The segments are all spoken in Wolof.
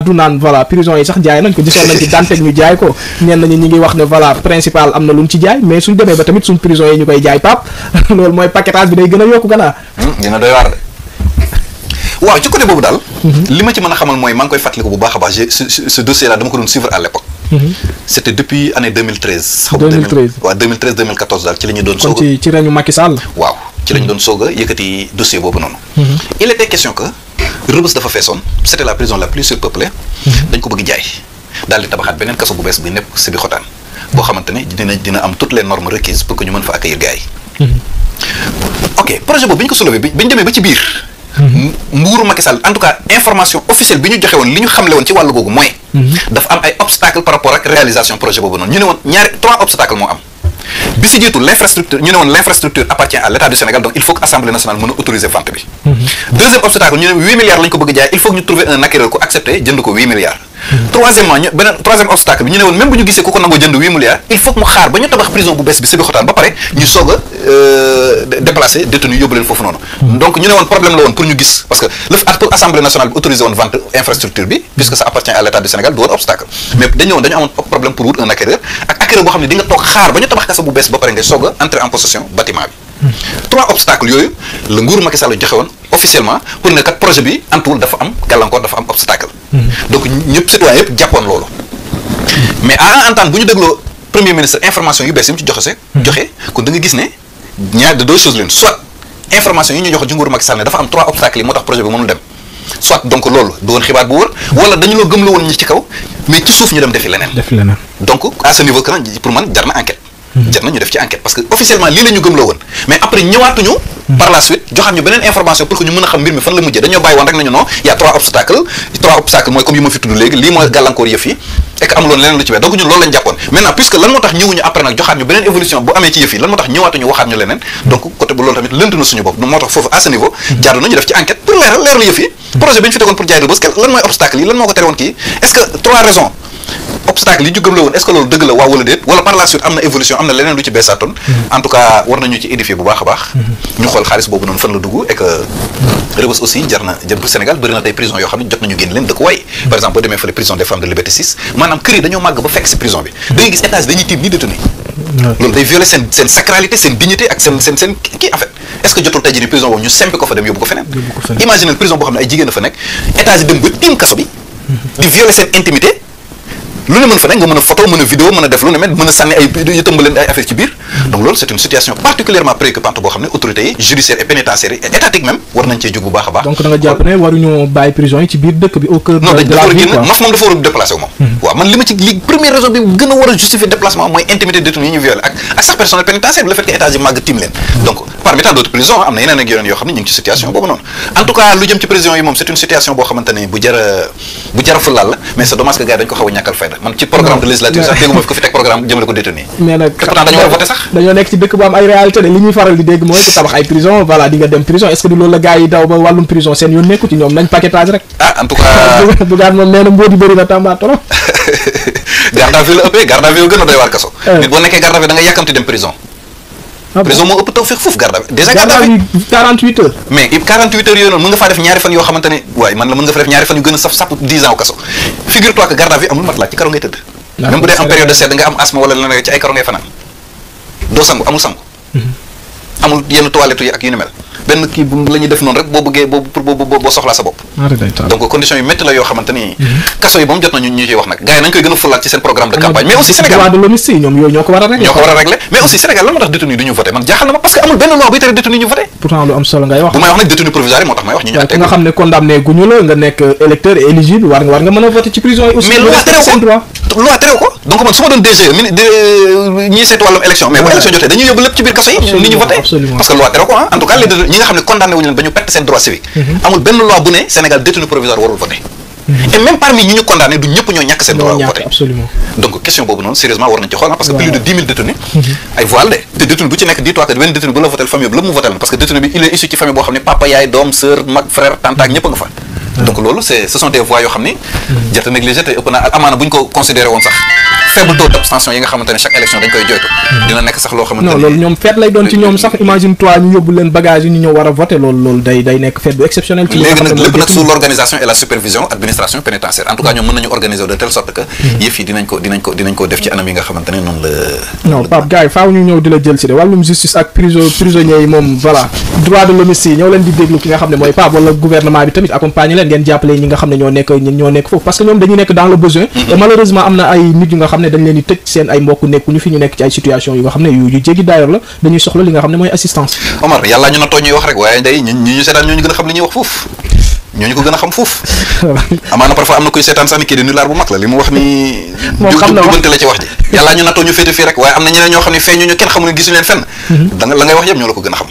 addu naan voilà prison yi sax jaay nañ ko gisoon nañ ci Dantec ñu jaay ko ñenn ñi ñi ngi wax ne voilà principal am na lu mu ci jaay mais suñ demee ba tamit suñ prison yi ñu koy jaay Pape loolu mooy paquetage bi day gën a yokku gannaaw. dina doy waar de waaw ci côté boobu daal. li ma ci mën a xamal mooy maa ngi koy fàttaliku bu baax a baax ce dossier là dama ko doon suivre à l'époque. c'était depuis année 2013. 2013 waaw 2013 2014 daal ci la ñu doon. soog a kon ci reñu Macky Sall. waaw ci la ñu doon soog a yëkkati dossier boobu noonu. il était question que Rebeuss dafa feesoon c'était la prison la plus surpeuplée. dañ ko bëgg jaay daal di tabaxaat beneen kaso bu bees bi nekk Sébikotane boo xamante ne dina am toutes les normes requises pour que ñu mën fa accueillir gars yi. ok projet boobu bi ñu ko soulevé bi ñu demee ba ci biir. nguuru Macky Sall en tout cas information officielle bi ñu joxe woon li ñu xamle woon ci wàllu googu mooy. dafa am ay obstacles par rapport ak réalisation projet boobu noonu ñu ne woon trois obstacles moo am. bi si jiitu l'infrastructure ñu ne woon l'infrastructure appartient à l'État du Sénégal donc il faut que Assemblée nationale mën a autoriser vente bi. deuxième obstacle ñu ne 8 milliards lañ ko bëgg jaay il faut que ñu trouver un acquéreur ko accepter jënd ko 8 milliards. troisièmement troisième obstacle bi ñu ne woon même bu ñu gisee ku ko nangoo jënd 8 milliards il faut que mu xaar ba ñu tabax prison bu bees bi Sébikotane ba pare ñu soog a déplacer détenus yóbbu leen foofu noonu. donc ñu ne woon problème la woon pour ñu gis parce que pour Assemblée nationale bi autoriser woon vente infrastructure bi puisque ça appartient à l'État du Sénégal du woon obstacle mais dañu woon dañu amoon problème pour wut un acquéreur ak acquéreur boo xam ne di nga toog xaar ba ñu tabax kaso bu bees ba pare ngay soog a entrer en possession bâtiment bi. trois obstacles yooyu la nguuru Macky Sall joxe woon officiellement pour ne kat projet bi antuwul dafa am gàllankoor dafa am obstacle. donc ñëpp citoyen yëpp jàppoon loolu. mais à entendre bu ñu dégloo premier ministre information yu bees yi mu ci joxe kon da nga gis ne ñaar de deux choses leen soit information yi ñu joxe ci nguuru Macky Sall ne dafa am trois obstacles yi moo tax projet bi mënul dem soit donc loolu du woon xibaar bu wër wala dañu loo gëm la woon ñi ci kaw mais ci suuf ñu dem defi leneen. donc à ce niveau que pour man jar na enquête. jar na ñu def ci enquête parce que officiellement lii la ñu gëm la woon mais après ñëwaatuñu par la suite joxaat ñu beneen information pour que ñu mën a xam mbir mi fan la mujjee dañoo bàyyi woon rek nañu non y a trois obstacles mooy comme yi ma fi tudd léegi lii mooy gàllankoor yëf yi et que amuloon leneen lu ci wet donc ñun loolu lañ jàppoon maintenant puisque lan moo tax ñëwuñu après nag joxaat ñu beneen évolution bu amee ci yëf yi lan moo tax ñëwaatuñu waxaat ñu leneen donc côté bu loolu tamit lënt na suñu bopp moo tax foofu à ce niveau jaadu nañu def ci enquête pour leeral yëf yi projet bi ñu fi tegoon pour jaay Rebeuss lan mooy obstacle yi lan moo ko tere woon kii est-ce que trois raisons obstacle yi ñu gëm la woon est-ce que loolu dëgg la waaw wala déet wala par la suite am na évolution am na leneen lu ci beesaatoon en tout cas war nañu ci édifier bu baax a baax ñu xool xaalis boobu noonu fan la dugg et que Rebeuss aussi jar na jëm pour Sénégal bëri na tey prison yoo xam ne jot nañu génn leen dëkk waay par exemple boo demee fële prison des femmes de Liberté 6 maanaam kër yi dañoo màgg ba fekk si prison bi da ngay gis étage dañuy tiim ni détenu loolu day violer seen sacralité seen dignité ak seen kii en fait est-ce que jotul tey jii prison boobu ñu sempi ko fa dem yóbbu ko feneen imaginez prison boo xam ne ay jigéen dafa nekk étage dem ba tiim kaso bi di violer seen intimité lu ne mën fa nekk nga mën a photo mën a vidéo mën a def lu ne mën a sànni ay yëtëmba leen ay affaire ci biir donc loolu c'est une situation particulièrement préoccupante boo xam ne autorités yi judiciaires et pénitentiaires et étatiques même war nañ cee jóg bu baax a baax donc da nga jàpp ne waruñu bàyyi prison yi ci biir dëkk bi au cœur non dafa war a génn moom dafa war a déplacé wu moom waaw man li ma ci li première raison bi gën a war a justifier déplacement mooy intimité détenu yi ñu violé ak sax personnel pénitentiaire bi le fait que état yi màgg tim leen donc parmi tant d'autres prisons am na yeneen ak yeneen yoo xam ne ñu ngi ci situation boobu noonu en tout cas lu jëm ci prison yi moom c'est une situation boo xamante ne bu jara fulaal la mais c'est dommage que gars yi dañ ko xaw a ñàkkal fayda man ci programme de législature sax dégguma fi ko fi teg programme jëmale ko détenu mais nag pourtant dañu war a voter sax dañoo nekk ci dëkk bu am ay réalité de li ñuy faral di dégg mooy ku tabax ay prison voilà di nga dem prison est-ce que du loolu la gars yi daw ba wàllum prison seen yoon nekku ci ñoom nañ paquetage rek en tout cas dugaan moom nee na mbóot yi bëri na Tamba trop garde à vue la ëppee garde à vue gën a doy waar kaso nit boo nekkee garde à vue da nga yàkkamti dem prison prison moo ëpp taw fekk foofu garde à vue déjà garde à vue 48 heures mais 48 heures yooyu noonu mën nga faa def ñaari fan yoo xamante ne waaye man la mën nga fa def ñaari fan yu gën a saf sàpp 10 ans au kaso figure-toi que garde à vue amul matelas ci karo ngay tëdd même bu dee en période de sedd nga am asthme wala leneen ci ay karo ngay fanaan doo sangu amul sangu amul yenn toilette yi ak yu ni mel benn kii bu la ñuy def noonu rek boo bëggee boo soxlaa sa bopp donc conditions yu métti la yoo xamante ni kaso yi ba mu jot na ñu ciy wax nag gars yi nañ koy gën a fulaat ci seen programme de campagne mais aussi Sénégal droit de l'homme ñoom yooyu ñoo ko war a régler mais aussi Sénégal lan moo tax détenu yi du ñu voté man jaaxal na ma parce que amul benn loi buy tere détenu yi ñu voté pourtant lu am solo ngay wax bu may wax nag détenu provisoire yi moo tax may wax ñu àtte nga xam ne condamné guñu la nga nekk électeur et éligible war nga mën a voté ci prison yi aussi mais loi terew ko donc man su ma doon DG ñii seetu wàllum élection mais bu élection jotee dañuy yóbbu lépp ci biir kaso yi nit ñu voté parce que loi terew ko en tout cas les ñi nga xam ne condamné wuñu leen ba ñu perte seen droit civique amul benn loi bu ne Sénégal détenu provisoire warul voté et même parmi ñi ñu condamné du ñëpp ñoo ñàkk seen droit voté donc question boobu noonu sérieusement war nañ ci xool parce que plus de 10 000 détenus ay voile de te détenu bu ci nekk dis-toi que benn détenu bu la voté famille bi la mu voté parce que détenu bi il est issu ci famille boo xam ne papa yaay doom sœur mag frère tante ak ñëpp a nga fa donc loolu ce sont des voies yoo xam ni jarta négligé te ëpp na amaana bu ñu ko considéré woon sax faible taux d'abstention yi nga xamante ne chaque élection dañ koy joytu dina nekk sax loo xamante ne non loolu ñoom fête lay doon ci ñoom sax imagine toi ñu yóbbu leen bagage yi ñu ñëw war a voter loolu day nekk fête bu exceptionnel ci léegi nag lépp nag sous l'organisation et la supervision administration pénitentiaire en tout cas ñoom mën nañu organiser de telle sorte que yëf yi dinañ ko def ci anam yi nga xamante ne noonu la non Pape gars yi faaw ñu ñëw di la jël si de wàllum justice ak prisonniers yi moom voilà droit de l'homme yi ñëw leen di déglu ki nga xam ne mooy Pape wala gouvernement bi tamit accompagner leen ngeen jàppale ñi nga xam ne ñoo nekk foofu parce que ñoom dañuy nekk dans le besoin et malheureusement am na ay nit yu nga xam ne dañ leen di tëj seen ay mbokk nekkuñu fi ñu nekk ci ay situation yu nga xam ne yu jéggi d'ailleurs la dañuy soxla li nga xam ne mooy assistance. Omar yàlla ñu nattoo ñuy wax rek waaye day ñu seetaan ñooñu gën a xam li ñuy wax foofu ñooñu ko gën a xam foofu amaana parfois am na koy seetaan sax ni kii di nulaar bu mag la li mu wax ni jubante la ci wax ji yàlla ñu nattoo ñu féete fii rek waaye am na ñeneen ñoo xam ne feeñu ñu kenn xamul ne gisuñu leen fenn la ngay wax yëpp ñoo la ko gën a xam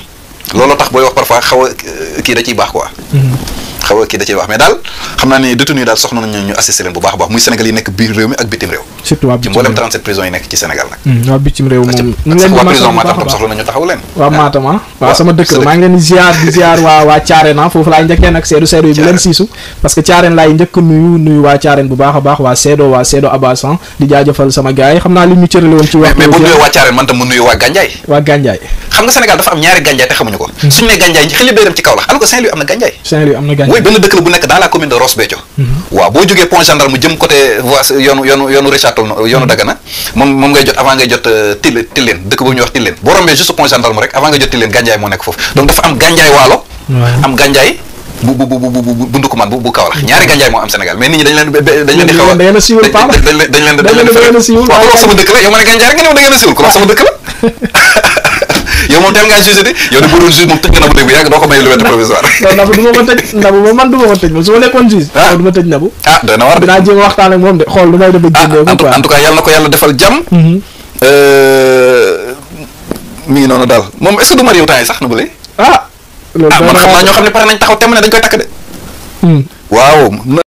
looloo tax booy wax parfois xaw a kii da ciy baax quoi xaw a kii da ciy wax mais daal xam naa ne détenu yi daal soxna nañu ñu assister leen bu baax a baax muy Sénégal yi nekk biir réew mi ak bitim réew surtout waa ci mboolem 37 prisons yi nekk ci Sénégal nag waa bitim réew moom waa prison Matam tam soxla nañu taxaw leen waa Matam waaw sama dëkk la maa ngi leen di ziar waa Thiarène foofu laay njëkkee nag seedu yi bu leen siisu parce que Thiarène laay njëkk nuyu waa Thiarène bu baax a baax waa Seedo Abasan di jaajëfal sama gars yi xam naa li ñu cërale woon ci wax mais bu nuyoo waa Thiarène man tam mu nuyu waa Gandiaye xam nga Sénégal dafa am ñaari Gandiaye te xamuñu ko suñu ne Gandiaye xel day dem ci Kaolack alors que Saint-Louis am na Gandiaye mooy benn dëkk la bu nekk dans la commune de Ross Béthio waaw boo jógee pont gendarme jëm côté voie yoonu Richard Toll yoonu Dagana moom ngay jot avant ngay jot Tilène dëkk boobu ñuy wax Tilène boo rombee juste pont gendarme rek avant nga jot Tilène Gandiaye moo nekk foofu donc dafa am Gandiaye Waalo am Gandiaye bu Ndukumaan bu Kaolack ñaari Gandiaye moo am Sénégal mais nit ñi dañ leen di xaw a dañ leen di waaw ku wax sama dëkk la yow ma ne Gandiaye rek nga ñëw da ngeen a siwul ku wax sama dëkk la yow moom teel ngaa jugé de yow de boo doon juge moom tëj nga Nabou dégg bu yàgg doo ko may liberté provisoire Nabou du ma ko tëj Nabou moom man du ma ko tëj moom su ma nekkoon juge du ma tëj Nabou doy na war dinaa jéem a waxtaan ak moom de xool lu may def ba génnee ko quoi en tout cas yàlla na ko yàlla defal jàmm mi ngi noonu daal moom est-ce que du marié temps yi sax Nabou lay loolu man xam naa ñoo xam ne pare nañ taxaw temm ne dañ koy takk de waaw